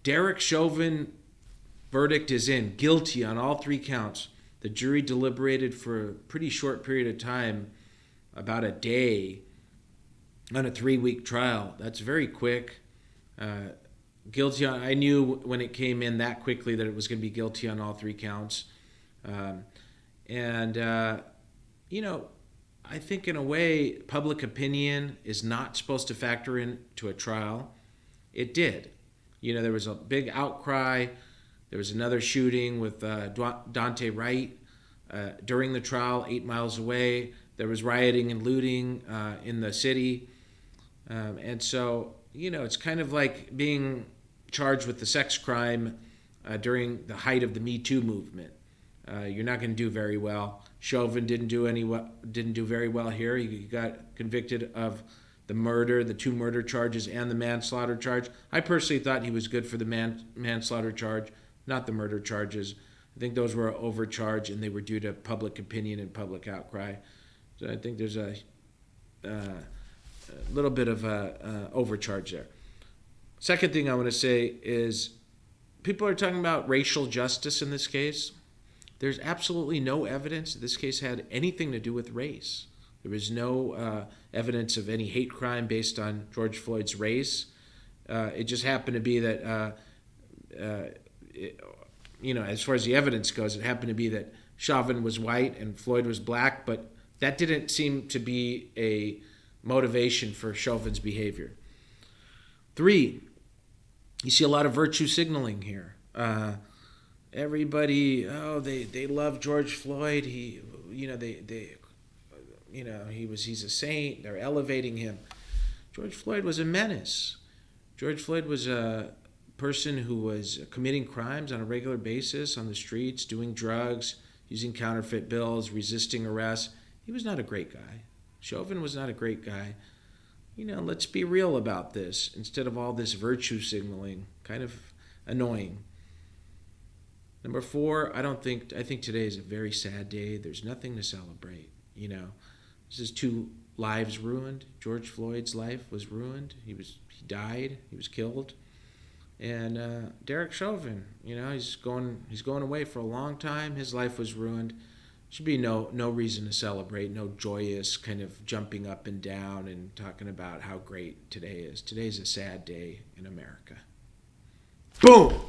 Derek Chauvin verdict is in, guilty on all 3 counts. The jury deliberated for a pretty short period of time, about a day, on a 3-week trial. That's very quick. Guilty on. I knew when it came in that quickly that it was going to be guilty on all 3 counts. Um, and I think in a way, public opinion is not supposed to factor into a trial. It did. There was a big outcry. There was another shooting with Dante Wright during the trial, 8 miles away. There was rioting and looting in the city. And so, it's kind of like being charged with the sex crime during the height of the Me Too movement. You're not going to do very well. Chauvin didn't do very well here. He got convicted of the murder, the 2 murder charges, and the manslaughter charge. I personally thought he was good for the manslaughter charge, not the murder charges. I think those were overcharged, and they were due to public opinion and public outcry. So I think there's a little bit of a overcharge there. Second thing I want to say is people are talking about racial justice in this case. There's absolutely no evidence that this case had anything to do with race. There was no evidence of any hate crime based on George Floyd's race. It just happened to be that, as far as the evidence goes, it happened to be that Chauvin was white and Floyd was black, but that didn't seem to be a motivation for Chauvin's behavior. 3, you see a lot of virtue signaling here. Everybody, they love George Floyd. He's a saint. They're elevating him. George Floyd was a menace. George Floyd was a person who was committing crimes on a regular basis on the streets, doing drugs, using counterfeit bills, resisting arrest. He was not a great guy. Chauvin was not a great guy. Let's be real about this instead of all this virtue signaling. Kind of annoying. Number 4, I think today is a very sad day. There's nothing to celebrate. This is 2 lives ruined. George Floyd's life was ruined. He died. He was killed. And Derek Chauvin, he's going away for a long time. His life was ruined. Should be no reason to celebrate. No joyous kind of jumping up and down and talking about how great today is. Today's a sad day in America. Boom!